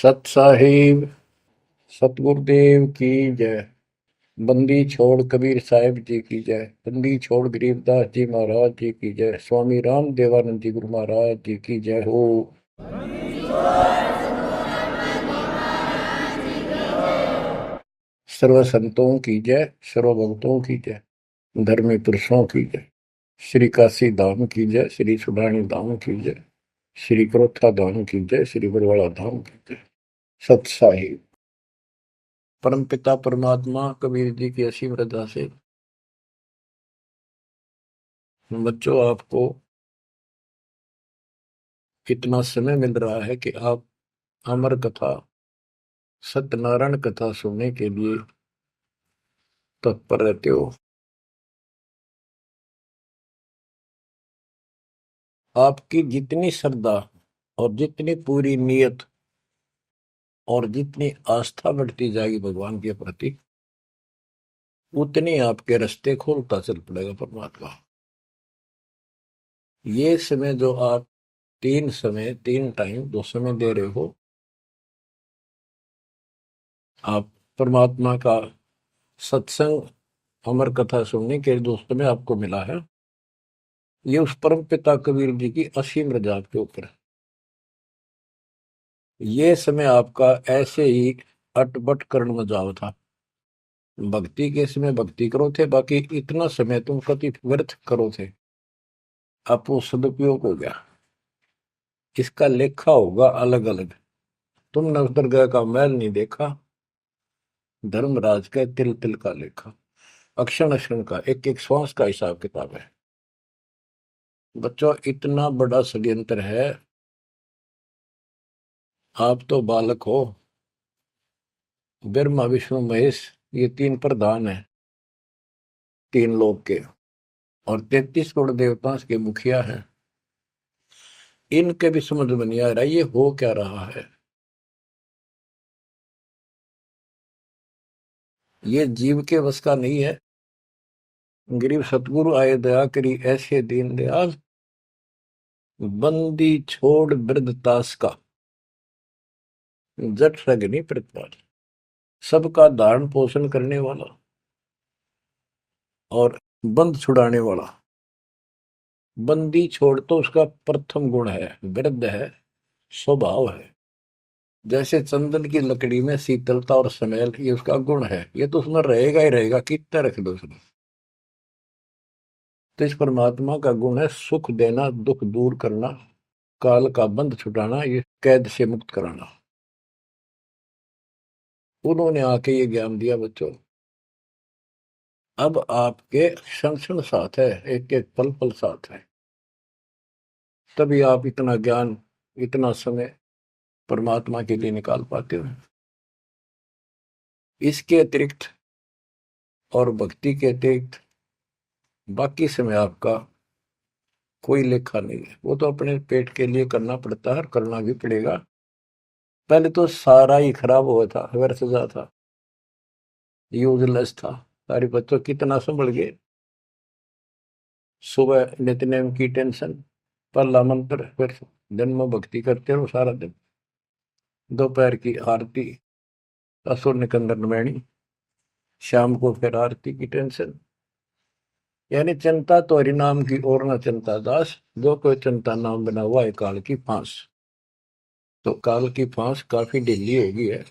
सत साहिब सतगुरुदेव की जय। बंदी छोड़ कबीर साहिब जी की जय। बंदी छोड़ गरीबदास जी महाराज जी की जय। स्वामी राम देवानंद जी गुरु महाराज जी की जय हो। सर्व संतों की जय, सर्व भक्तों की जय, धर्मी पुरुषों की जय। श्री काशी धाम की जय, श्री सुडानी धाम की जय, श्री क्रोथा धाम की जय, श्री बरवाड़ा धाम की जय। सत साहिब। परम पिता परमात्मा कबीर जी की असीम रजा से बच्चों आपको इतना समय मिल रहा है कि आप अमर कथा, सत्यनारायण कथा सुनने के लिए तत्पर रहते हो। आपकी जितनी श्रद्धा और जितनी पूरी नियत और जितनी आस्था बढ़ती जाएगी भगवान के प्रति, उतनी आपके रास्ते खोलता चल पड़ेगा परमात्मा। ये समय जो आप तीन टाइम दो समय दे रहे हो, आप परमात्मा का सत्संग अमर कथा सुनने के जो समय आपको मिला है, ये उस परम पिता कबीर जी की असीम रजा के ऊपर है। ये समय आपका ऐसे ही अटपट कर्ण में जाओ था। भक्ति के समय भक्ति करो थे, बाकी इतना समय तुम कति व्यर्थ करो थे, अब वो सदुपयोग हो गया। इसका लेखा होगा अलग अलग। तुमने उस दरगाह का मैल नहीं देखा, धर्मराज का तिल तिल का लेखा, अक्षण अक्षण का, एक एक श्वास का हिसाब किताब है। बच्चों, इतना बड़ा षड्यंत्र है। आप तो बालक हो। ब्रह्मा विष्णु महेश, ये तीन प्रधान है तीन लोक के, और 33 करोड़ देवता के मुखिया हैं। इनके भी समझ में नहीं आ रहा ये हो क्या रहा है। ये जीव के बस का नहीं है। गरीब सतगुरु आए दया करी ऐसे दीन दयाल, बंदी छोड़ वृद्धतास का, जट रगनी प्रतिपाल। सबका धारण पोषण करने वाला और बंद छुड़ाने वाला। बंदी छोड़ तो उसका प्रथम गुण है, वृद्ध है, स्वभाव है। जैसे चंदन की लकड़ी में शीतलता और स्मेल, ये उसका गुण है। ये तो उसमें रहेगा ही रहेगा, कितना रख दो उसमें। तो इस परमात्मा का गुण है सुख देना, दुख दूर करना, काल का बंध छुटाना, ये कैद से मुक्त कराना। उन्होंने आके ये ज्ञान दिया बच्चों। अब आपके क्षण क्षण साथ है, एक एक पल पल साथ है। तभी आप इतना ज्ञान, इतना समय परमात्मा के लिए निकाल पाते हो। इसके अतिरिक्त और भक्ति के अतिरिक्त बाकी समय आपका कोई लेखा नहीं है। वो तो अपने पेट के लिए करना पड़ता है और करना भी पड़ेगा। पहले तो सारा ही खराब हुआ था, व्यर्थ जा था, यूजलेस था। सारे बच्चों कितना संभल गए। सुबह नित्यनेम की टेंशन, पहला मंत्र, फिर जन्म भक्ति करते रहो सारा दिन, दोपहर की आरती, असुर निकंदन नमैनी, शाम को फिर आरती की टेंशन। यानी चिंता तो हरिनाम की और न चिंता दास, जो कोई चिंता नाम बना हुआ है काल की फांस। तो काल की फांस काफी ढीली हो गई है,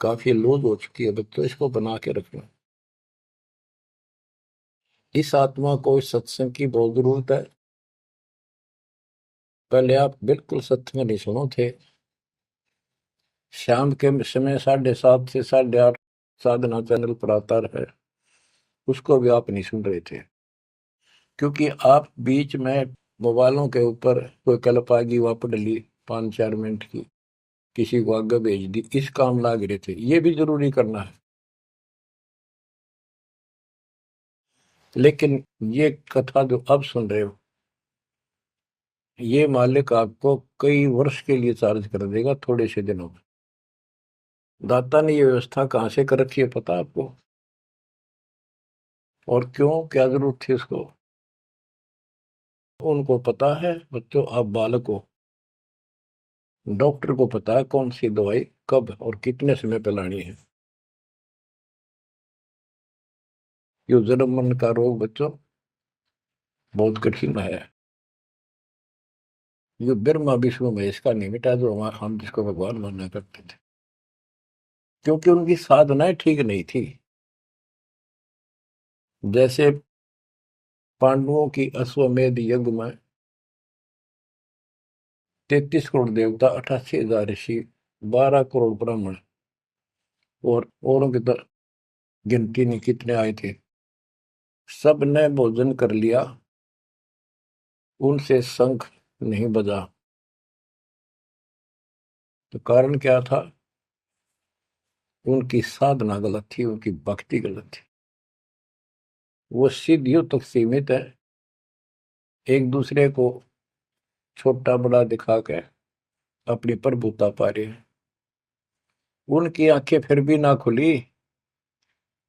काफी लूज हो चुकी है बच्चों, इसको बना के रखना। इस आत्मा को इस सत्संग की बहुत जरूरत है। पहले आप बिल्कुल सत्संग नहीं सुनो थे। शाम के समय 7:30 से 8:30 साधना चैनल पर आता है, उसको भी आप नहीं सुन रहे थे, क्योंकि आप बीच में मोबाइलों के ऊपर कोई कल्प आ गई, वापस डली 5-4 मिनट की, किसी को आगे भेज दी, इस काम लाग रहे थे। ये भी जरूरी करना है, लेकिन ये कथा जो अब सुन रहे हो, ये मालिक आपको कई वर्ष के लिए चार्ज कर देगा थोड़े से दिनों में। दाता ने ये व्यवस्था कहां से कर रखी है पता आपको? और क्यों, क्या जरूरत थी उसको? उनको पता है बच्चों, आप बालक हो, डॉक्टर को पता है कौन सी दवाई कब और कितने समय पे लानी है। ये जन्म मन का रोग बच्चों बहुत कठिन है। ये ब्रह्मा विष्णु महेश का नहीं मिटा जो हम जिसको भगवान माना करते थे, क्योंकि उनकी साधनाएं ठीक नहीं थी। जैसे पांडवों की अश्वमेध यज्ञ में 33 करोड़ देवता, 88,000 ऋषि, 12 करोड़ ब्राह्मण और औरों की तो गिनती नहीं कितने आए थे, सब ने भोजन कर लिया, उनसे शंख नहीं बजा। तो कारण क्या था? उनकी साधना गलत थी, उनकी भक्ति गलत थी। वो सिद्धियों तक सीमित है, एक दूसरे को छोटा बड़ा दिखा के अपनी प्रभुता पा रहे हैं। उनकी आंखें फिर भी ना खुली,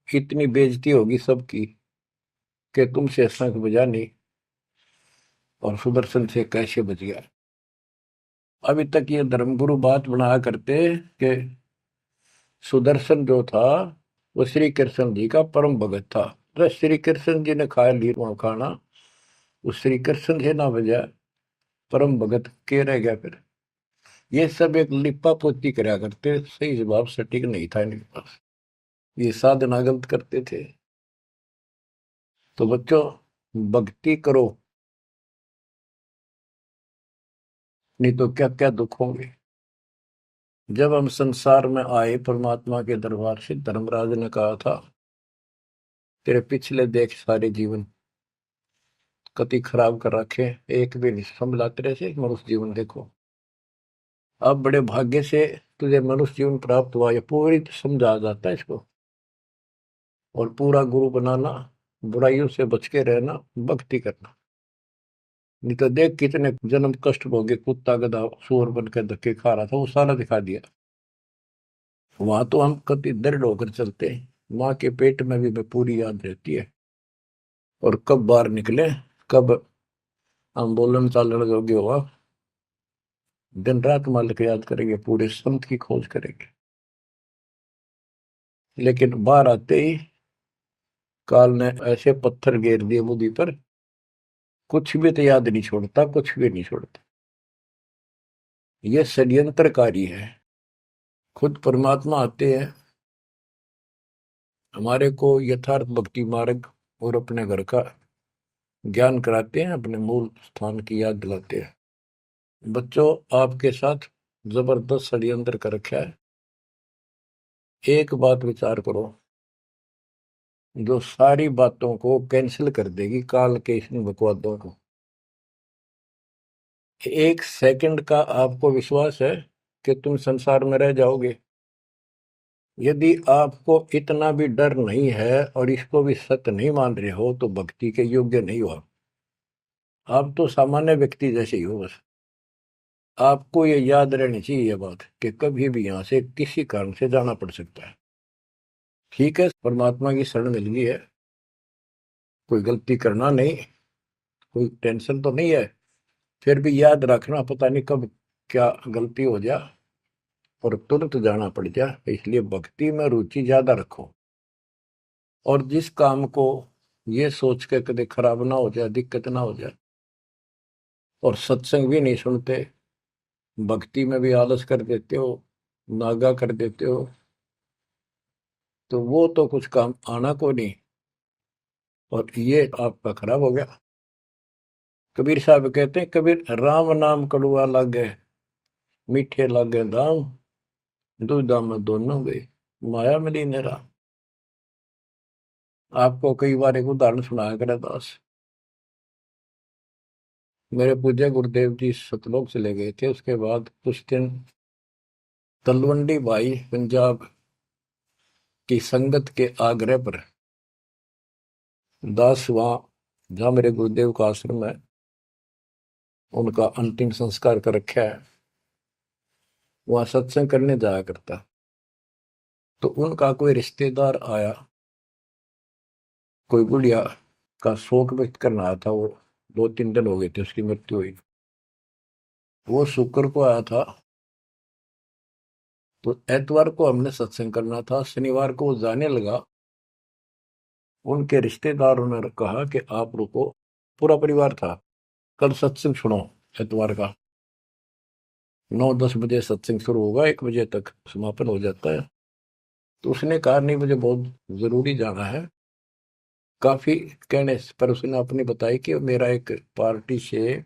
इतनी बेइज्जती होगी सबकी कि तुमसे शंख बजा नहीं और सुदर्शन से कैसे बच गया। अभी तक ये धर्मगुरु बात बनाया करते कि सुदर्शन जो था वो श्री कृष्ण जी का परम भगत था। तो श्री कृष्ण जी ने खाया ली खाना, उस श्री कृष्ण से ना बजा, परम भगत के रह गया फिर। ये सब एक लिपा पोती कराया करते, सही जवाब सटीक नहीं था इनके पास, ये साधना गलत करते थे। तो बच्चों भक्ति करो, नहीं तो क्या क्या दुख होंगे। जब हम संसार में आए परमात्मा के दरबार से, धर्मराज ने कहा था तेरे पिछले देख सारे जीवन कति खराब कर रखे, एक भी नहीं संभला तेरे से, मनुष्य जीवन देखो। अब बड़े भाग्य से तुझे मनुष्य जीवन प्राप्त हुआ, ये पूरी समझा जाता है इसको। और पूरा गुरु बनाना, बुराइयों से बच के रहना, भक्ति करना। नहीं तो देख कितने जन्म कष्ट भोगे, कुत्ता गधा सूअर बन के धक्के खा रहा था, वो सारा दिखा दिया। वहां तो हम कति दृढ़ होकर चलते हैं, माँ के पेट में भी मैं पूरी याद रहती है। और कब बाहर निकले, कब हम बोलन चालन योग्य हुआ, दिन रात मालिक याद करेंगे, पूरे संत की खोज करेंगे। लेकिन बाहर आते ही काल ने ऐसे पत्थर घेर दिए बुद्धि पर, कुछ भी तो याद नहीं छोड़ता, कुछ भी नहीं छोड़ता। ये षड्यंत्रकारी है। खुद परमात्मा आते हैं, हमारे को यथार्थ भक्ति मार्ग और अपने घर का ज्ञान कराते हैं, अपने मूल स्थान की याद दिलाते हैं। बच्चों आपके साथ जबरदस्त षड्यंत्र कर रखा है। एक बात विचार करो, जो सारी बातों को कैंसिल कर देगी, काल के इन बकवादों को। एक सेकंड का आपको विश्वास है कि तुम संसार में रह जाओगे? यदि आपको इतना भी डर नहीं है और इसको भी सत्य नहीं मान रहे हो, तो भक्ति के योग्य नहीं हो आप तो सामान्य व्यक्ति जैसे ही हो बस। आपको ये याद रहनी चाहिए ये बात कि कभी भी यहां से किसी कारण से जाना पड़ सकता है। ठीक है, परमात्मा की शरण मिल गई है, कोई गलती करना नहीं, कोई टेंशन तो नहीं है। फिर भी याद रखना, पता नहीं कब क्या गलती हो जाए और तुरंत जाना पड़ जाए, इसलिए भक्ति में रुचि ज्यादा रखो। और जिस काम को ये सोच के कभी खराब ना हो जाए, दिक्कत ना हो जाए, और सत्संग भी नहीं सुनते, भक्ति में भी आलस कर देते हो, नागा कर देते हो, तो वो तो कुछ काम आना को नहीं, और ये आपका खराब हो गया। कबीर साहब कहते हैं, कबीर राम नाम कड़ुआ लागे, मीठे लागे दाम, दुविधा में दोनों गए, माया मिली नेरा। आपको कई बार एक उदाहरण सुनाया करे दास। मेरे पूज्य गुरुदेव जी सतलोक चले गए थे, उसके बाद कुछ दिन तलवंडी भाई पंजाब की संगत के आग्रह पर दास वहां, जहां मेरे गुरुदेव का आश्रम है, उनका अंतिम संस्कार कर रखा है, वहां सत्संग करने जाया करता। तो उनका कोई रिश्तेदार आया, कोई बुढ़िया का शोक व्यक्त करना आया था। वो 2-3 दिन हो गए थे उसकी मृत्यु हुई। वो शुक्र को आया था, तो एतवार को हमने सत्संग करना था, शनिवार को वो जाने लगा। उनके रिश्तेदारों ने कहा कि आप रुको, पूरा परिवार था, कल सत्संग सुनो एतवार का। 9-10 बजे सत्संग शुरू होगा, 1 बजे तक समापन हो जाता है। तो उसने कहा नहीं, मुझे बहुत जरूरी जाना है। काफी कहने पर उसने अपनी बताई कि मेरा एक पार्टी से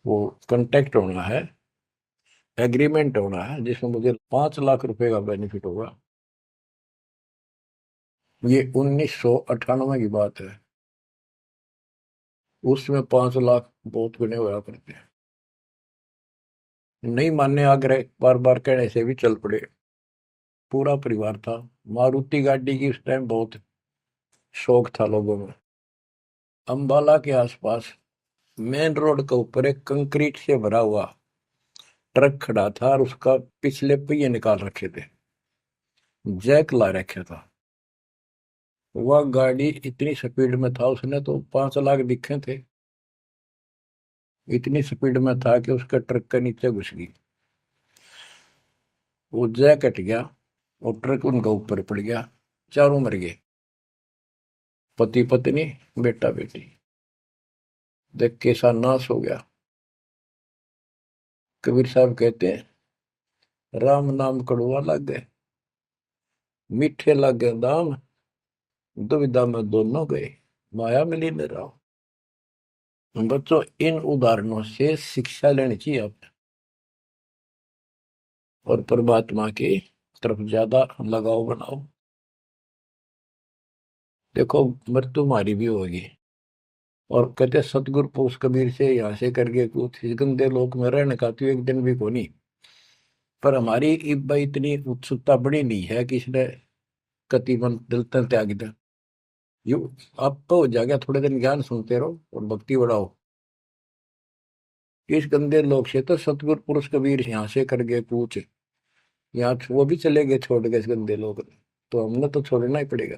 वो कांटेक्ट होना है, एग्रीमेंट होना है, जिसमें मुझे 5 लाख रुपए का बेनिफिट होगा। ये 1998 की बात है। उसमें 5 लाख बहुत गुने हुआ करते हैं। नहीं मानने आग्रह बार बार कहने से भी चल पड़े। पूरा परिवार था। मारुति गाड़ी की उस टाइम बहुत शौक था लोगों में। अंबाला के आसपास मेन रोड के ऊपर एक कंक्रीट से भरा हुआ ट्रक खड़ा था और उसका पिछले पहिए निकाल रखे थे, जैक ला रखा था। वह गाड़ी इतनी स्पीड में था, उसने तो 5 लाख दिखे थे। इतनी स्पीड में था कि उसका ट्रक के नीचे घुस गई। वो जैक कट गया और ट्रक उनका ऊपर पड़ गया। चारों मर गए, पति पत्नी बेटा बेटी। देख कैसा नाश हो गया। कबीर साहब कहते हैं, राम नाम कड़वा लग गए, मीठे लग गए दाम, दुविधा में दोनों गए, माया मिली न राम। बच्चों, इन उदाहरणों से शिक्षा लेनी चाहिए आप, और परमात्मा की तरफ ज्यादा लगाव बनाओ। देखो, मृत्यु हमारी भी होगी। और कहते सतगुरु पुरुष कबीर से यहाँ से करके कुछ इस गंदे लोक में रहने का तो एक दिन भी को नहीं। पर हमारी इब्बा इतनी उत्सुकता बड़ी नहीं है कि इसने कति मन दिल तन त्याग दे। यू अब तो हो जाएगा, थोड़े दिन ज्ञान सुनते रहो और भक्ति बढ़ाओ। इस गंदे लोग से तो सतगुरु पुरुष कबीर यहाँ से करके पूछ, यहाँ वो भी चले गए छोड़ के इस गंदे लोग। तो हमने तो छोड़ना ही पड़ेगा।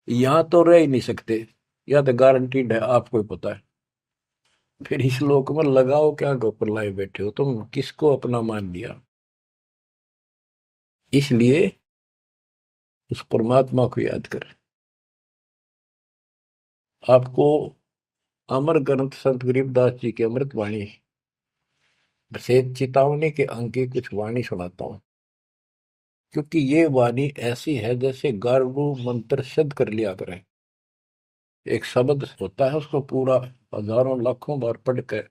यहाँ तो रह ही नहीं सकते, या तो गारंटीड है, आपको ही पता है। फिर इस लोक में लगाओ क्या, गोपर लाए बैठे हो तुम, किसको अपना मान लिया। इसलिए उस परमात्मा को याद कर। आपको अमर ग्रंथ संत गरीबदास जी की अमृत वाणी से चेतावनी के अंक की कुछ वाणी सुनाता हूं। क्योंकि ये वाणी ऐसी है जैसे गारडू मंत्र सिद्ध कर लिया करें। एक शब्द होता है, उसको पूरा हजारों लाखों बार पढ़ कर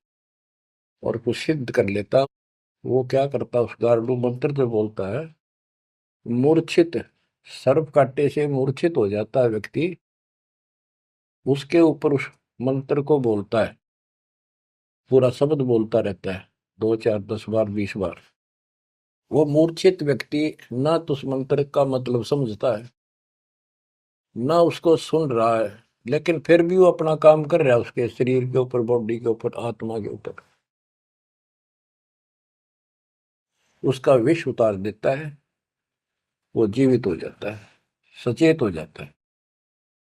और कुछ सिद्ध कर लेता। वो क्या करता, उस गारडू मंत्र जो बोलता है, मूर्छित सर्प काटे से मूर्छित हो जाता है व्यक्ति, उसके ऊपर उस मंत्र को बोलता है, पूरा शब्द बोलता रहता है, 2 4 10 बार 20 बार। वो मूर्छित व्यक्ति ना तो उस मंत्र का मतलब समझता है, ना उसको सुन रहा है, लेकिन फिर भी वो अपना काम कर रहा है, उसके शरीर के ऊपर, बॉडी के ऊपर, आत्मा के ऊपर। उसका विष उतार देता है, वो जीवित हो जाता है, सचेत हो जाता है।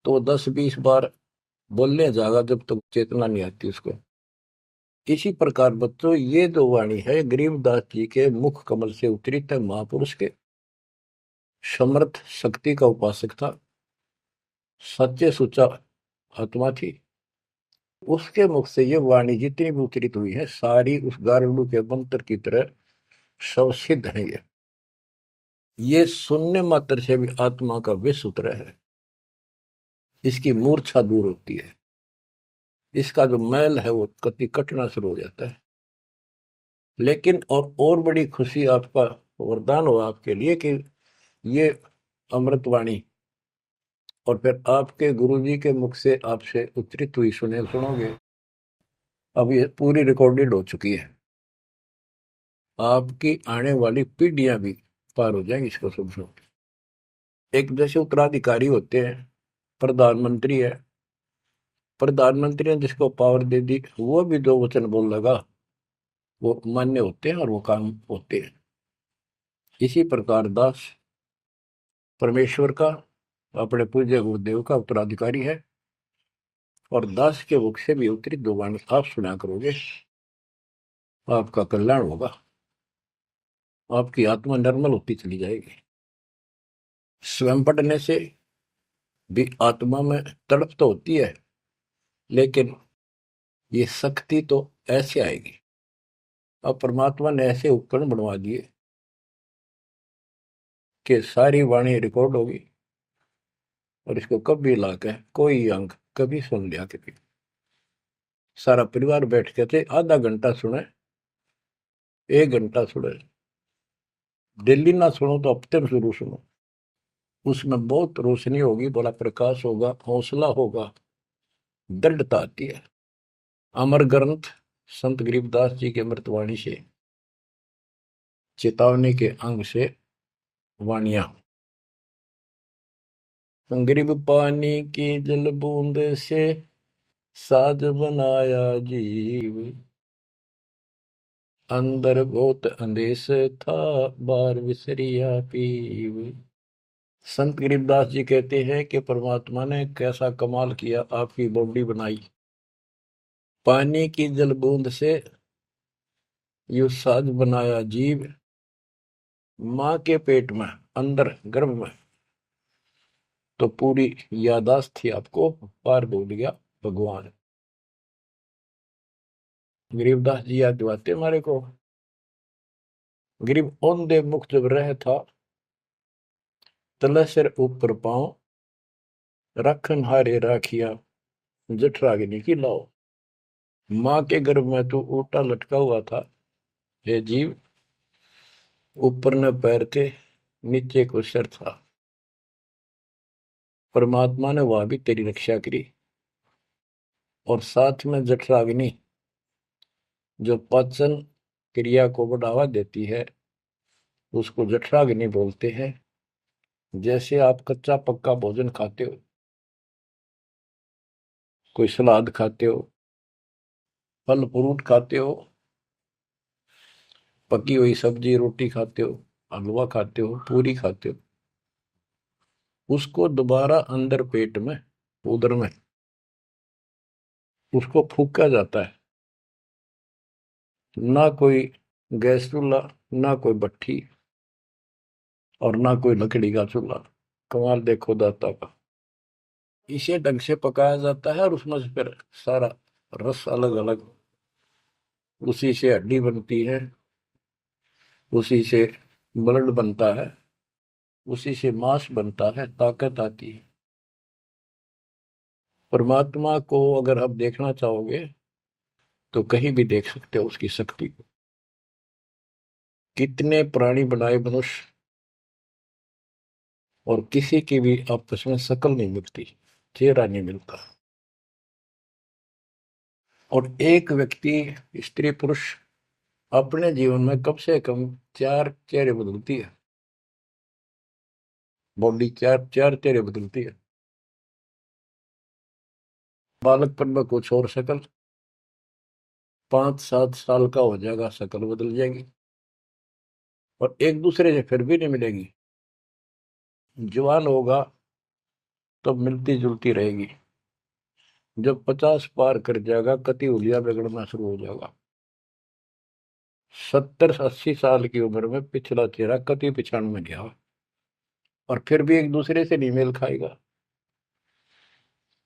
तो वो 10 20 बार बोलने जाएगा जब तक चेतना नहीं आती उसको। इसी प्रकार बच्चों, ये जो वाणी है गरीबदास जी के मुख कमल से उतरी था। महापुरुष के समर्थ शक्ति का उपासक था, सच्चे सुचा आत्मा थी। उसके मुख से ये वाणी जितनी भी उतरित हुई है, सारी उस गारुड़ के मंत्र की तरह सब सिद्ध है। ये सुनने मात्र से भी आत्मा का विष उतरा है, इसकी मूर्छा दूर होती है, इसका जो मैल है वो कति कटना शुरू हो जाता है। लेकिन और बड़ी खुशी आपका वरदान हो आपके लिए कि ये अमृतवाणी और फिर आपके गुरुजी के मुख से आपसे उच्चरित हुई सुनोगे। अब ये पूरी रिकॉर्डेड हो चुकी है, आपकी आने वाली पीढ़ियां भी पार हो जाएंगी इसको सुन सुन। एक जैसे उत्तराधिकारी होते हैं, प्रधानमंत्री है, प्रधानमंत्री ने जिसको पावर दे दी, वो भी जो वचन बोल लगा वो मान्य होते हैं और वो काम होते हैं। इसी प्रकार दास परमेश्वर का, अपने पूज्य गुरुदेव का उत्तराधिकारी है, और दास के मुख से भी उत्तरित दो वाणी आप सुना करोगे, आपका कल्याण होगा। आपकी आत्मा निर्मल होती चली जाएगी। स्वयं पढ़ने से भी आत्मा में तड़प तो होती है, लेकिन ये शक्ति तो ऐसे आएगी। अब परमात्मा ने ऐसे उपकरण बनवा दिए कि सारी वाणी रिकॉर्ड होगी, और इसको कभी लाके कोई अंग कभी सुन लिया कभी, सारा परिवार बैठ के थे, आधा घंटा सुने, 1 घंटा सुने, डेली ना सुनो तो हफ्ते में जरूर सुनो। उसमें बहुत रोशनी होगी, बड़ा प्रकाश होगा, हौसला होगा, दृढ़ता आती है। अमर ग्रंथ संत गरीबदास जी के अमृतवाणी से, चेतावनी के अंग से वाणियां। गरीब पानी की जल बूंद से साज बनाया जीव, अंदर बहुत अंदेश था, बार विसरिया पीव। संत गरीबदास जी कहते हैं कि परमात्मा ने कैसा कमाल किया, आपकी बॉडी बनाई, पानी की जल बूंद से यू साज बनाया जीव, माँ के पेट में अंदर गर्भ में तो पूरी यादाश्त थी आपको, पार बोल गया भगवान। गरीबदास जी याद दिवाते हमारे को। गरीब औंधे मुख जब रह था, तले सिर ऊपर पांव, रखन हारे राखिया, जठराग्नि की लाओ। माँ के गर्भ में तू उल्टा लटका हुआ था हे जीव, ऊपर न पैर थे, नीचे को सिर था। परमात्मा ने वह भी तेरी रक्षा करी, और साथ में जठराग्नि जो पाचन क्रिया को बढ़ावा देती है, उसको जठराग्नि बोलते हैं। जैसे आप कच्चा पक्का भोजन खाते हो, कोई सलाद खाते हो, फल फ्रूट खाते हो, पकी हुई सब्जी रोटी खाते हो, हलवा खाते हो, पूरी खाते हो, उसको दोबारा अंदर पेट में, उदर में उसको फूका जाता है। ना कोई गैस चूल्हा, ना कोई भट्ठी, और ना कोई लकड़ी का चूल्हा। कमाल देखो दाता का। इसे ढंग से पकाया जाता है, और उसमें से फिर सारा रस अलग अलग, उसी से हड्डी बनती है, उसी से ब्लड बनता है, उसी से मांस बनता है, ताकत आती है। परमात्मा को अगर आप देखना चाहोगे तो कहीं भी देख सकते हो उसकी शक्ति को। कितने प्राणी बनाए मनुष्य, और किसी की भी आपस में शकल नहीं मिलती, चेहरा नहीं मिलता। और एक व्यक्ति, स्त्री पुरुष, अपने जीवन में कम से कम 4 चेहरे बदलती है। बॉडी 4 चेहरे बदलती है। बालकपन में कुछ और शकल, 5-7 साल का हो जाएगा शकल बदल जाएगी, और एक दूसरे से फिर भी नहीं मिलेगी। जवान होगा तो मिलती जुलती रहेगी, जब 50 पार कर जाएगा कति उलिया बिगड़ना शुरू हो जाएगा। 70-80 साल की उम्र में पिछला चेहरा कति पिछाड़ में गया, और फिर भी एक दूसरे से नहीं मेल खाएगा,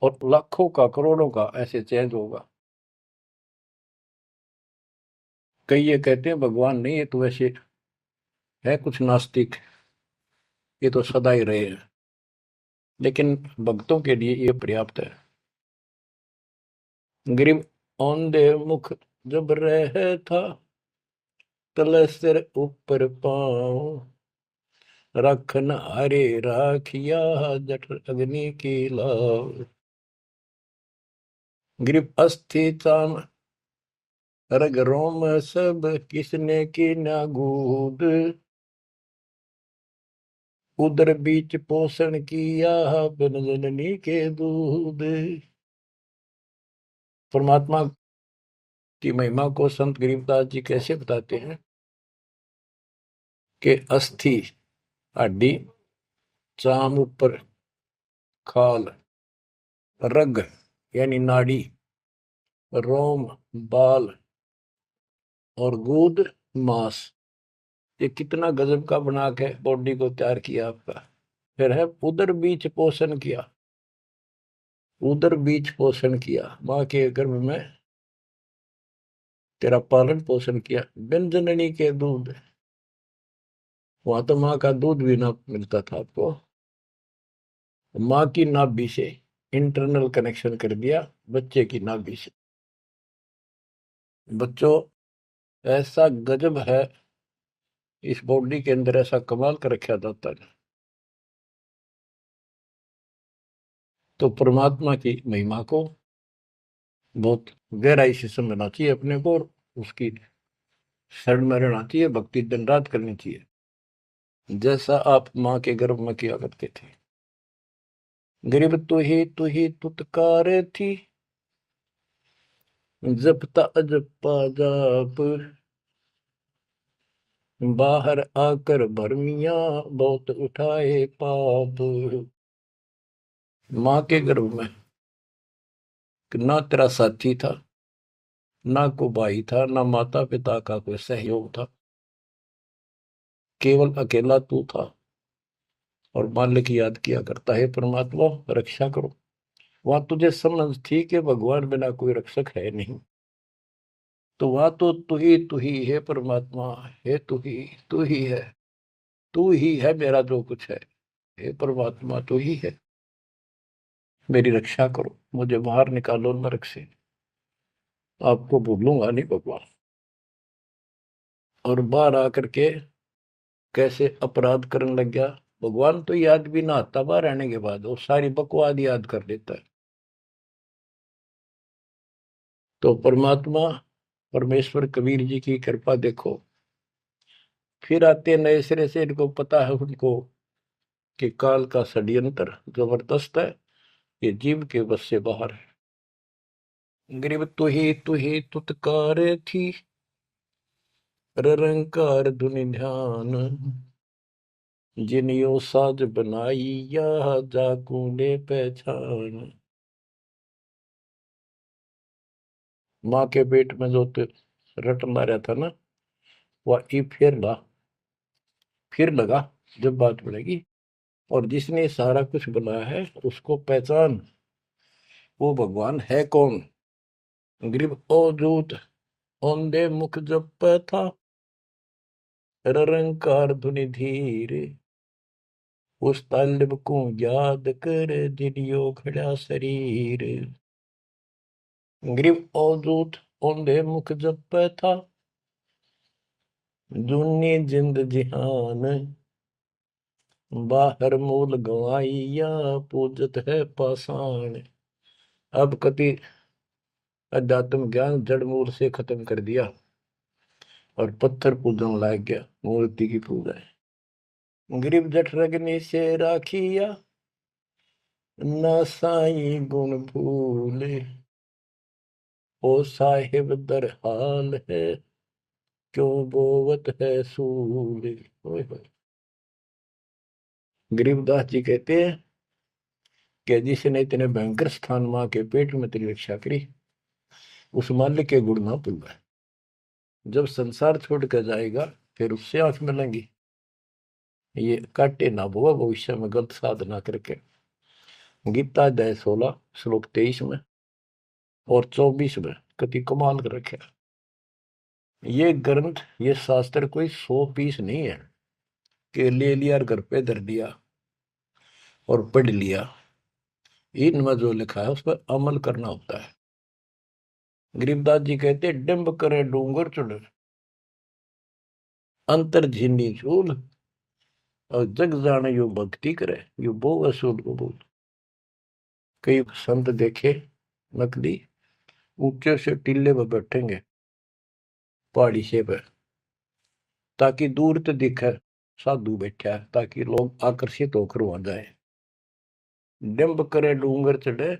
और लाखों का करोड़ों का ऐसे चेंज होगा। कई ये कहते हैं भगवान नहीं, ये तो वैसे है कुछ नास्तिक, ये तो सदा ही रहे हैं, लेकिन भक्तों के लिए ये पर्याप्त है। गरीब औंधे मुख जब रह था, तले सिर ऊपर पांव, रखन हरे राखिया, जठ अग्नि की लाव। गरीब अस्थि चाम रग रोम सब, किसने की ना गूद, उदर बीच पोषण किया, बिन जननी के दूध। परमात्मा की महिमा को संत गरीबदास जी कैसे बताते हैं कि अस्थि हड्डी, चाम ऊपर खाल, रग यानी नाड़ी, रोम बाल, और गूद मांस, ये कितना गजब का बना के बॉडी को तैयार किया आपका। फिर है उदर बीच पोषण किया, उदर बीच पोषण किया, माँ के गर्भ में तेरा पालन पोषण किया। बिन जननी के दूध, वहां तो माँ का दूध भी ना मिलता था आपको, माँ की नाभि से इंटरनल कनेक्शन कर दिया बच्चे की नाभि से। बच्चों, ऐसा गजब है इस बॉडी के अंदर, ऐसा कमाल कर रखा जाता है। तो परमात्मा की महिमा को बहुत गहराई से समझना चाहिए अपने को, और उसकी शरण में रहना चाहिए, भक्ति दिन रात करनी चाहिए, जैसा आप माँ के गर्भ में किया करते थे। गरीब तू ही तुतकार थी, जपता अजपा जाप, बाहर आकर भरमिया बहुत उठाए पाप। माँ के गर्भ में ना तेरा साथी था, ना को भाई था, ना माता पिता का कोई सहयोग था, केवल अकेला तू था। और मालिक याद किया करता है, परमात्मा रक्षा करो। वहां तुझे समझ थी कि भगवान बिना कोई रक्षक है नहीं, तो वहां तो तू ही है परमात्मा, है तू ही है, तू ही है मेरा जो कुछ है। हे परमात्मा तू ही है, मेरी रक्षा करो, मुझे बाहर निकालो नरक से, आपको भूलूंगा नहीं भगवान। और बाहर आकर के कैसे अपराध करने लग गया, भगवान तो याद भी ना आता बाहर रहने के बाद, वो सारी बकवाद याद कर लेता है। तो परमात्मा परमेश्वर कबीर जी की कृपा देखो, फिर आते नए सिरे से, इनको पता है उनको कि काल का षड्यंत्र जबरदस्त है, ये जीव के बस से बाहर है। गरीब तू ही तुतकार थी, रंकार धुनि ध्यान, जिनियो साज बनाई या जाकू ने पहचान। माँ के पेट में जो रटना रहता ना, वह ई फिर लगा जब बात बढ़ेगी, और जिसने सारा कुछ बनाया है उसको पहचान, वो भगवान है कौन। गरीब अवधूत औंधे मुख जप था, रंकार धुनि धीर, उस तालिब को याद कर दिलियो खड़ा शरीर। गरीब अवधूत औंधे मुख जप था, दुनी जिंद जिहान, बाहर मूल गवाइया पूजत है पाषाण। अब कति अध्यात्म ज्ञान जड़ मूल से खत्म कर दिया और पत्थर पूजन लाग गया, मूर्ति की पूजा है। गरीब जठ रगनी से राखिया, ना साई गुण भूले, ओ साहिब दर हाल है, क्यों बोवत है सूले। गरीबदास जी कहते हैं कि जिसने इतने भयंकर स्थान मां के पेट में तेरी रक्षा करी, उस मालिक के गुण ना भूलना। जब संसार छोड़ कर जाएगा फिर उससे आंख मिलेंगी, ये काटे ना बुआ भविष्य में गलत साधना करके। गीता अध्याय 16 श्लोक 23 में और 24 में कति कमाल कर रखे। ये ग्रंथ, ये शास्त्र कोई 100 पीस नहीं है कि ले लिया और घर पे धर दिया और पढ़ लिया। इनमें जो लिखा है उस पर अमल करना होता है। गरीबदास जी कहते डिंब करे डूंगर चुड़, अंतर झिन्नी झूल, और जग जाने यो भक्ति करे, यो बो असूल कबूल। कई संत देखे नकली ऊंचे से टीले पर बैठेंगे पहाड़ी से पे, ताकि दूर तो दिखे साधु बैठा है, ताकि लोग आकर्षित होकर वहां जाए। डिंब करे डूंगर चढ़े,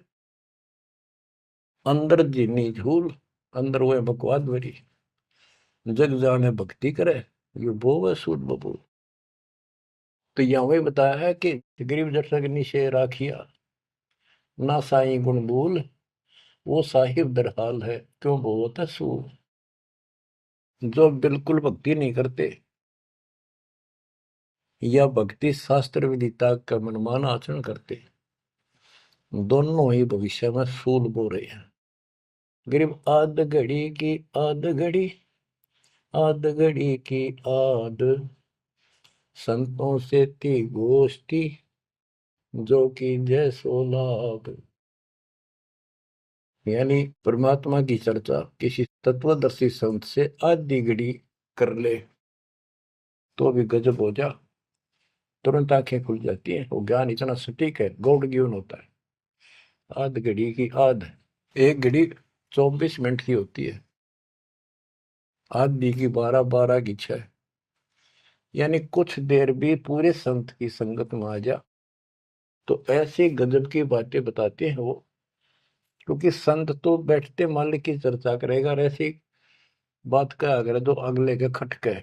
अंदर जीनी झूल, अंदर वो बकवाद भरी, जग जाने भक्ति करे, ये बोवे सूद बबूल। तो यहाँ वही बताया है कि गरीब जठरग निशे राखिया, ना साई गुण भूल, वो साहिब दरहाल है, क्यों बोवत है सूल। जो बिल्कुल भक्ति नहीं करते, या भक्ति शास्त्र विदिता का मनमान आचरण करते, दोनों ही भविष्य में सूल बो रहे हैं। गरीब आध घड़ी की आध घड़ी, आध घड़ी की आध, संतों से थी गोष्ठी, जो कि जैसो लाभ। यानी परमात्मा की चर्चा किसी तत्वदर्शी संत से आधी घड़ी कर ले तो भी गजब हो जा, तुरंत आंखें खुल जाती हैं। वो ज्ञान इतना सटीक है, गॉड गिवन होता है। आध घड़ी की आध, एक घड़ी 24 मिनट की होती है, आधी की 12, 12 की 6। यानी कुछ देर भी पूरे संत की संगत में आ जा तो ऐसी गजब की बातें बताते हैं वो। क्योंकि संत तो बैठते मालिक की चर्चा करेगा, और ऐसी बात का अगर जो अगले के खटके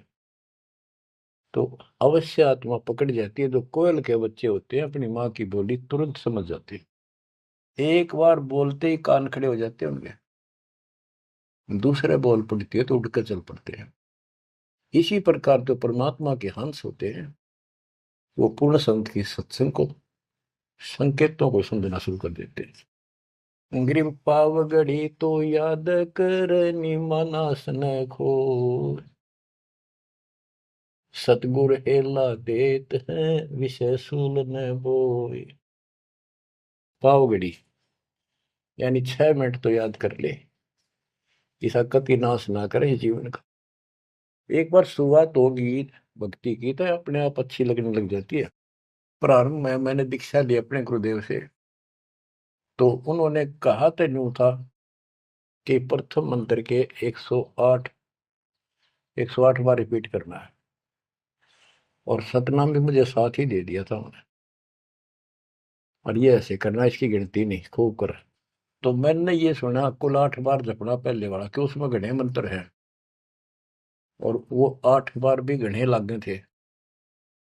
तो अवश्य आत्मा पकड़ जाती है। जो कोयल के बच्चे होते हैं अपनी माँ की बोली तुरंत समझ जाते हैं, एक बार बोलते ही कान खड़े हो जाते हैं उनके। दूसरे बोल पड़ती है तो उठकर चल पड़ते हैं। इसी प्रकार जो परमात्मा के हंस होते हैं वो पूर्ण संत की सत्संग को, संकेतों को समझना शुरू कर देते हैं। ग्रीव पावगढ़ी तो याद करनी मानस न खो, सतगुर हेला देत है विषय सूल न बोए। पावगढ़ी यानी 6 मिनट तो याद कर ले, ऐसा कति नाश ना करे जीवन का। एक बार शुरुआत होगी भक्ति की तो अपने आप अच्छी लगने लग जाती है। प्रारंभ में मैंने दीक्षा ली अपने गुरुदेव से, तो उन्होंने कहा तो यूं था कि प्रथम मंत्र के 108 बार रिपीट करना है, और सतनाम भी मुझे साथ ही दे दिया था उन्होंने, और ये ऐसे करना, इसकी गिनती नहीं, खूब कर। तो मैंने ये सुना कुल 8 बार जपना पहले वाला, कि उसमें घने मंत्र हैं, और वो 8 बार भी घने लागे थे।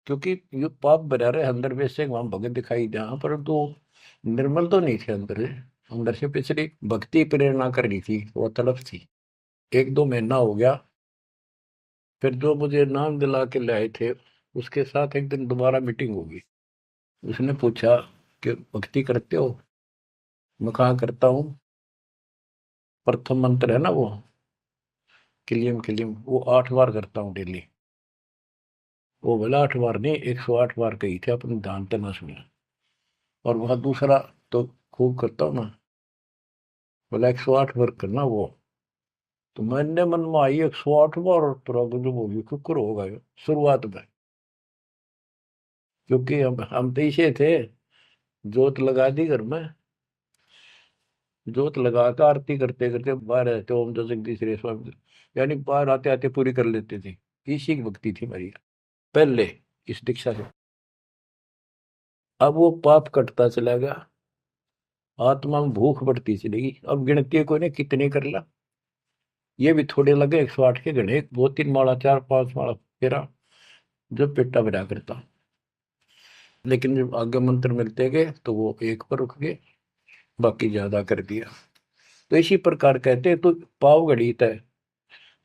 क्योंकि ये पाप भरा रहे अंदर वैसे वहां भगत दिखाई जहां, परंतु निर्मल तो नहीं थे अंदर से। अंदर से पिछली भक्ति प्रेरणा कर रही थी, वो तड़प थी। 1-2 महीना हो गया, फिर जो मुझे नाम दिला के लाए थे उसके साथ एक दिन दोबारा मीटिंग होगी। उसने पूछा कि भक्ति करते हो? मैं कहा करता हूँ। प्रथम मंत्र है ना वो किलियम किलियम, वो 8 बार करता हूँ डेली। वो बोला 8 बार नहीं, 108 बार कही थे, अपने ध्यान से ना सुना। और वह दूसरा तो खूब करता हूँ ना, बोला 108 बार करना वो। तो मैंने मन में आई 108 बार, और तुरंत जो होगी कुकर होगा ये शुरुआत में। क्योंकि हम तो इसे थे, जोत लगा दी घर में, जोत लगा कर आरती करते करते बाहर रहते, ओम जो जगदीश रे स्वामी, यानी बाहर आते आते पूरी कर लेते थे। इसी की भक्ति थी मेरी पहले, इस दीक्षा से। अब वो पाप कटता चला गया, आत्मा में भूख बढ़ती चलेगी। अब गिनती को ने कितने कर ला, ये भी थोड़े लगे 108 के गणे, 2-3 माला 4-5 माला फेरा, जब पेटा भरा करता। लेकिन जब आगे मंत्र मिलते गए तो वो एक पर रुक गए, बाकी ज्यादा कर दिया। तो इसी प्रकार कहते हैं, तो पाव घड़ी तय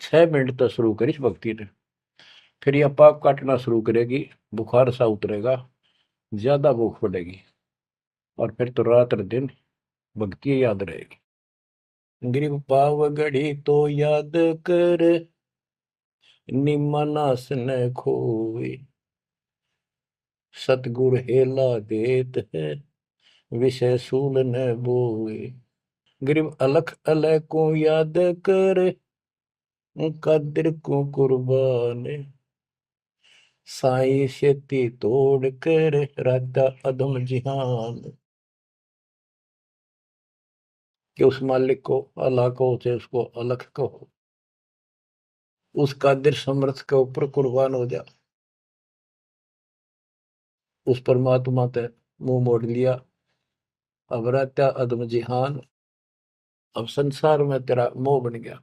6 मिनट तक शुरू करी इस भक्ति ने, फिर यह पाप काटना शुरू करेगी, बुखार सा उतरेगा, ज्यादा भूख पड़ेगी, और फिर तो रात दिन भक्ति याद रहेगी। ग्रीव पाव घड़ी तो याद कर निमनास न खोए, सतगुर हेला देत है विषय सूल न बोए। ग्रीव अलख अलय को याद कर कदर को कुर्बान, साई शेती तोड़ कर राता अधम जिहान। कि उस मालिक को अल्लाह को से उसको अलख कहो, उस कादिर समर्थ के ऊपर कुर्बान हो जा। उस परमात्मा ते मुंह मोड़ लिया, अब रहता अदम जिहान, अब संसार में तेरा मोह बन गया।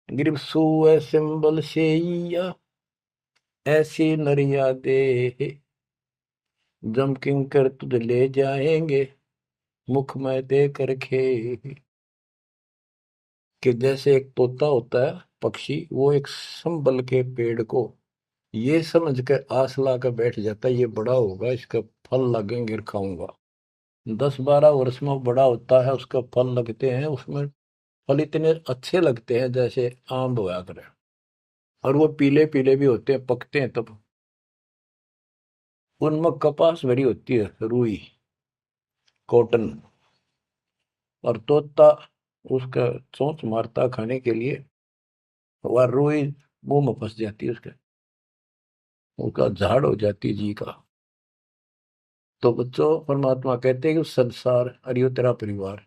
गिरब सुए सिंबल शेया ऐसी नरिया दे, जम किंकर तुझ ले जाएंगे मुख में दे कर खे। कि जैसे एक तोता होता है पक्षी, वो एक संबल के पेड़ को ये समझ के आस ला कर बैठ जाता है ये बड़ा होगा, इसका फल लगेंगे खाऊंगा। 10-12 वर्ष में वो बड़ा होता है, उसका फल लगते हैं, उसमें फल इतने अच्छे लगते हैं जैसे आम होया करे, और वो पीले पीले भी होते हैं, पकते हैं तब। उनमें कपास भरी होती है, रुई, कॉटन, और तोता उसका चोंच मारता खाने के लिए, वह रुई मुंह में फंस जाती है उसके, उसका झाड़ हो जाती है जी का। तो बच्चों, परमात्मा कहते हैं कि संसार और ये तेरा परिवार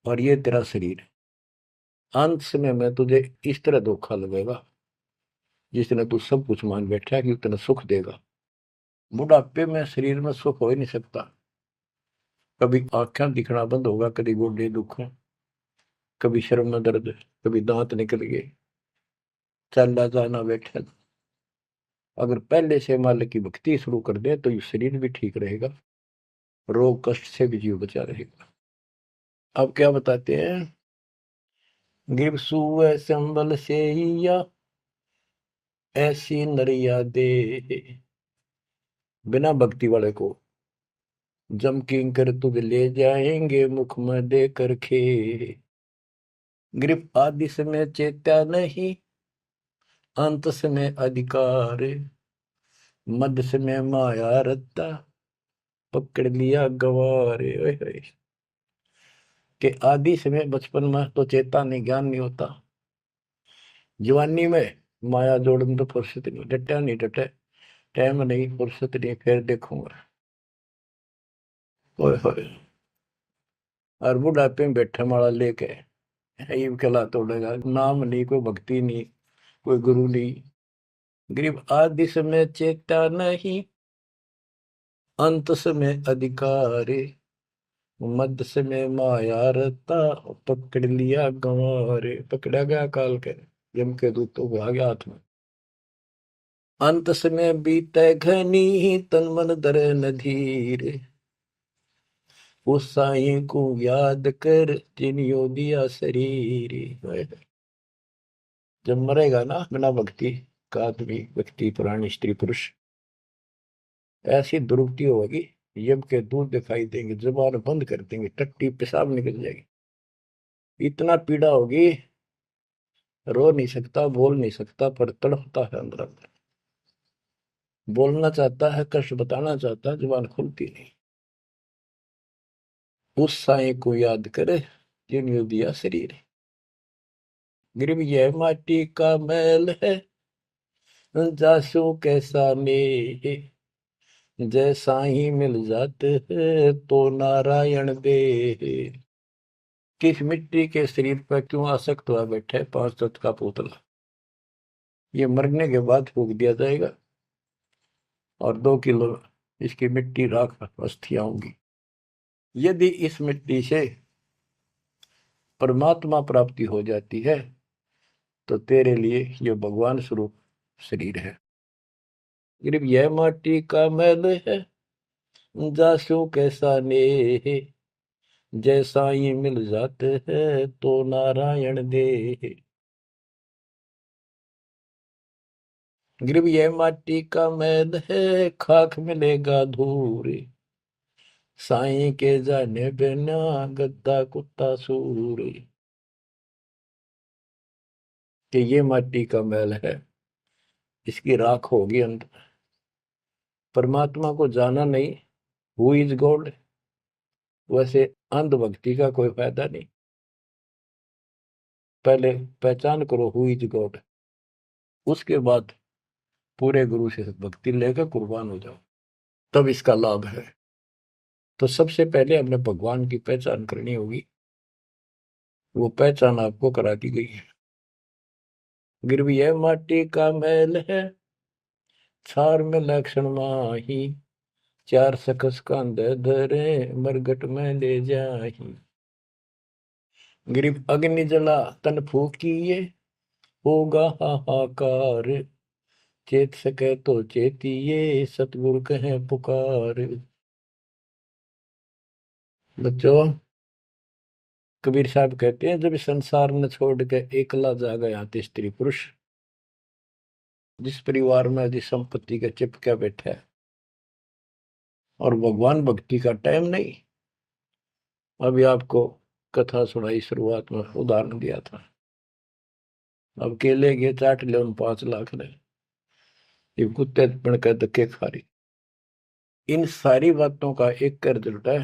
और ये तेरा शरीर, अंत समय में तुझे इस तरह धोखा लगेगा जिसने तू सब कुछ मान बैठा है कि उतना सुख देगा। बुढ़ापे में शरीर में सुख हो ही नहीं सकता। कभी आंखें दिखना बंद होगा, कभी गोडे दुख, कभी शर्म में दर्द, कभी दांत निकल गए, चलना जाना बैठा। अगर पहले से मालिक की भक्ति शुरू कर दे तो ये शरीर भी ठीक रहेगा, रोग कष्ट से भी जीव बचा रहेगा। अब क्या बताते हैं, गिर सुअ संबल से या ऐसी नरिया दे, बिना भक्ति वाले को जम किंकर तुझ ले जाएंगे मुख में दे कर खे। ग्रीप आदि समय चेत्या नहीं, अंत समय अधिकार, मध्य समय माया रत्ता, पकड़ लिया गवारे। ओए होए। कि आदि समय बचपन में तो चेता नहीं, ज्ञान नहीं होता, जवानी में माया जोड़न तो फुर्सत नहीं, डटा नहीं डटे, टाइम नहीं, फुर्सत नहीं, फिर देखूंगा। ओए होए। और बुढ़ापे में बैठे माला लेके ये कला तोड़ेगा, नाम नहीं, कोई भक्ति नहीं, कोई गुरु नहीं। गरीब आदि समय चेता नहीं, अंत समय अधिकारी, मध्य समय माया रता, पकड़ लिया गंवारे। पकड़ा गया काल के, यम के दूतों को आ गया हाथ में। अंत समय बीते घनी, तन मन धरे न धीर, उस साईं को याद कर जिनियो दिया शरीर। जब मरेगा ना बिना भक्ति का आदमी, व्यक्ति, प्राणी, स्त्री, पुरुष, ऐसी दुर्गति होगी, यम के दूध दिखाई देंगे, जुबान बंद कर देंगे, टट्टी पेशाब निकल जाएगी, इतना पीड़ा होगी, रो नहीं सकता, बोल नहीं सकता, पर तड़पता है अंदर अंदर, बोलना चाहता है, कष्ट बताना चाहता है, जुबान खुलती नहीं। उस साईं को याद करे जिन्होंने दिया शरीर। गिरव यह माटी का मैल है, जासू कैसा ने, जैसा ही मिल जाते हैं तो नारायण दे। किस मिट्टी के शरीर पर क्यों आसक्त हुआ बैठे 5 तत्व का पुतला, ये मरने के बाद फूक दिया जाएगा और 2 किलो इसकी मिट्टी राख अस्थियां होंगी। यदि इस मिट्टी से परमात्मा प्राप्ति हो जाती है तो तेरे लिए ये भगवान स्वरूप शरीर है। सिर्फ यह माटी का मैल है, जासू कैसा ने, जैसा ही मिल जाते हैं तो नारायण दे। गिरव यह माटी का मैल है, खाक मिलेगा धूर, साईं के जाने बिना गद्दा कुत्ता सूर। कि ये माटी का मैल है, इसकी राख होगी अंत। परमात्मा को जाना नहीं, हु इज गॉड, वैसे अंधभक्ति का कोई फायदा नहीं। पहले पहचान करो हु इज गॉड, उसके बाद पूरे गुरु से भक्ति लेकर कुर्बान हो जाओ, तब इसका लाभ है। तो सबसे पहले हमने भगवान की पहचान करनी होगी, वो पहचान आपको करा दी गई है। गिरव यह माटी का मैल है, छार में लक्षण माही, चार सकस कांधे धरे मरगट में ले जाही। गिरिव अग्नि जला तन फूकिए, होगा हाहाकार, चेत सके तो चेतिए, सतगुरु कहे पुकार। बच्चों, कबीर साहब कहते हैं जब संसार न छोड़ के एकला जा गया स्त्री पुरुष, जिस परिवार में जिस संपत्ति के चिपके बैठे है और भगवान भक्ति का टाइम नहीं। अभी आपको कथा सुनाई, शुरुआत में उदाहरण दिया था। अब केले के चाट ले, उन 5 लाख ने, ये कुत्ते बन कर धक्के खा रही। इन सारी बातों का एक कर रिजल्ट है,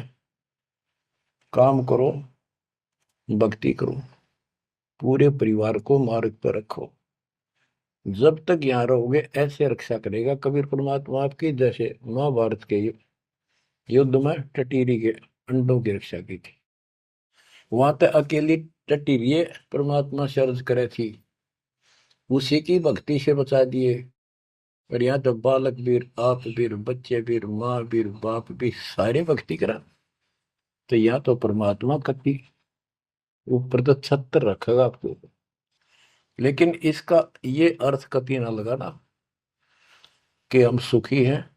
काम करो, भक्ति करो, पूरे परिवार को मार्ग पर रखो। जब तक यहाँ रहोगे ऐसे रक्षा करेगा कबीर परमात्मा आपकी, जैसे महाभारत के युद्ध में टटीरी के अंडों की रक्षा की थी। वहां तक अकेली टटीरी परमात्मा से अर्ज करे थी, उसी की भक्ति से बचा दिए। और यहाँ तो बालक वीर, आप वीर, बच्चे वीर, माँ वीर, बाप भी सारे भक्ति करा। तो यहाँ तो परमात्मा कति ऊपर तो छत्र रखेगा आपको। लेकिन इसका ये अर्थ कभी ना लगाना कि हम सुखी हैं,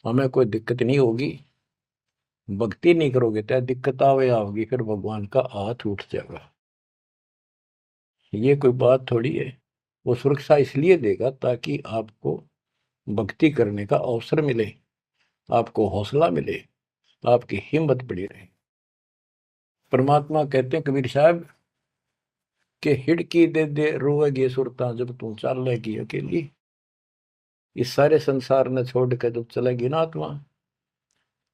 हमें कोई दिक्कत नहीं होगी। भक्ति नहीं करोगे तो दिक्कत आवे आओगी, फिर भगवान का हाथ उठ जाएगा। ये कोई बात थोड़ी है। वो सुरक्षा इसलिए देगा ताकि आपको भक्ति करने का अवसर मिले, आपको हौसला मिले, आपकी हिम्मत बड़ी रहे। परमात्मा कहते हैं कबीर साहब के हिड़की दे दे रोएगी सुरता, जब तू चलेगी अकेली। इस सारे संसार ने छोड़ कर जब चलेगी ना आत्मा,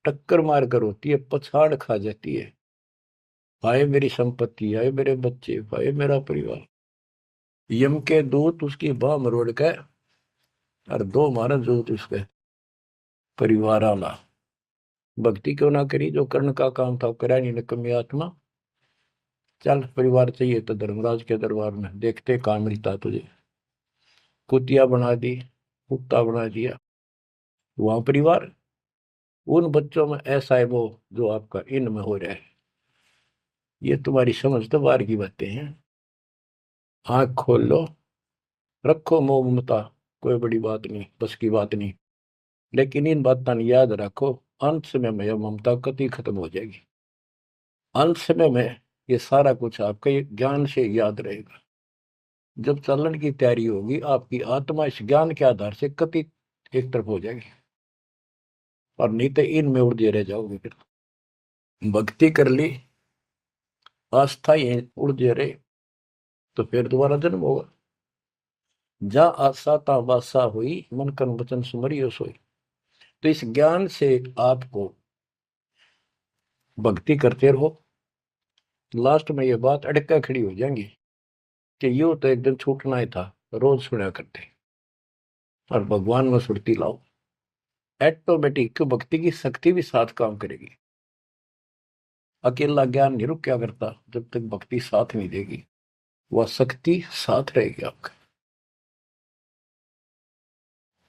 टक्कर मार कर होती है, पछाड़ खा जाती है। हाय मेरी संपत्ति, हाय मेरे बच्चे, हाय मेरा परिवार। यम के दूत उसकी बाह मरोड़ के और 2 मारा दूत उसके परिवार आला। भक्ति क्यों ना करी? जो कर्ण का काम था करा नहीं, निकम्मी आत्मा। चल परिवार चाहिए तो धर्मराज के दरबार में देखते कहाँ मिलता तुझे। कुतिया बना दी, कुत्ता बना दिया। वहां परिवार, उन बच्चों में ऐसा है वो जो आपका इनमें हो रहा है। ये तुम्हारी समझ तो बाहर की बातें हैं। आंख खोल लो, रखो मोह ममता, कोई बड़ी बात नहीं, बस की बात नहीं। लेकिन इन बातों याद रखो, अंत समय में यह ममता कति खत्म हो जाएगी। अंत समय में ये सारा कुछ आपके ज्ञान से याद रहेगा। जब चलन की तैयारी होगी, आपकी आत्मा इस ज्ञान के आधार से कति एक तरफ हो जाएगी, और नहीं तो इनमें उलझे रह जाओगे। फिर भक्ति कर ली, आस्था ये उलझे रहे, तो फिर दोबारा जन्म होगा। जा आशा ता वासा हुई, मन कर्म वचन सुमरियो सोई। तो इस ज्ञान से आपको भक्ति करते रहो। लास्ट में ये बात अड़का खड़ी हो जाएंगी कि यूं तो एक दिन छूटना ही था, रोज सुना करते। और भगवान में सुरती लाओ, ऑटोमेटिक भक्ति की शक्ति भी साथ काम करेगी। अकेला ज्ञान नहीं रुक क्या करता, जब तक भक्ति साथ नहीं देगी, वह शक्ति साथ रहेगी आपका।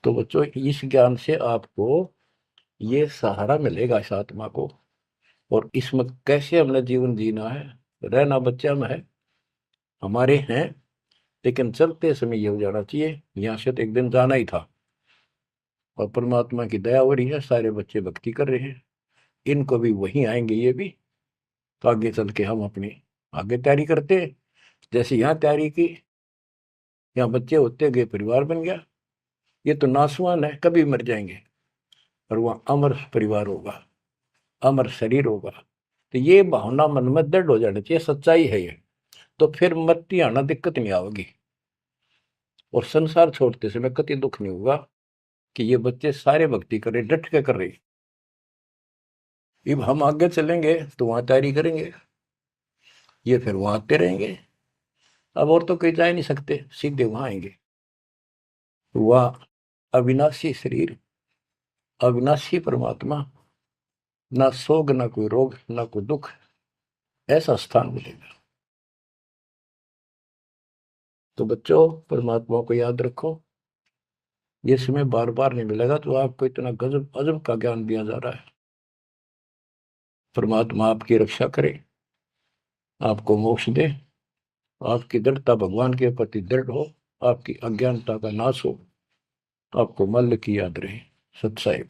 तो बच्चों, इस ज्ञान से आपको ये सहारा मिलेगा इस आत्मा को। और इसमें कैसे हमने जीवन जीना है, रहना बच्चा में है, हमारे हैं, लेकिन चलते समय ये हो जाना चाहिए यहाँ से तो एक दिन जाना ही था। और परमात्मा की दया हो रही है, सारे बच्चे भक्ति कर रहे हैं, इनको भी वहीं आएंगे ये भी। तो आगे चल के हम अपनी आगे तैयारी करते हैं। जैसे यहाँ तैयारी की, यहाँ बच्चे होते गए, परिवार बन गया। ये तो नासवान है, कभी मर जाएंगे, और वहाँ अमर परिवार होगा, अमर शरीर होगा। तो ये भावना मन में दृढ़ हो जानी चाहिए, सच्चाई है ये। तो फिर मरती आना दिक्कत नहीं आवेगी, और संसार छोड़ते समय कति दुख नहीं होगा कि ये बच्चे सारे भक्ति कर रहे, डट के कर रहे। अब हम आगे चलेंगे तो वहां तैयारी करेंगे, ये फिर वहां आते रहेंगे। अब और तो कहीं जा नहीं सकते, सीधे वहां आएंगे। वह अविनाशी शरीर, अविनाशी परमात्मा, ना सोग, ना कोई रोग, ना कोई दुख, ऐसा स्थान मिलेगा। तो बच्चों, परमात्मा को याद रखो। ये समय बार बार नहीं मिलेगा, तो आपको इतना गजब अजब का ज्ञान दिया जा रहा है। परमात्मा आपकी रक्षा करे, आपको मोक्ष दे, आपकी दृढ़ता भगवान के प्रति दृढ़ हो, आपकी अज्ञानता का नाश हो, आपको मल्ल की याद रहे। सत साहिब।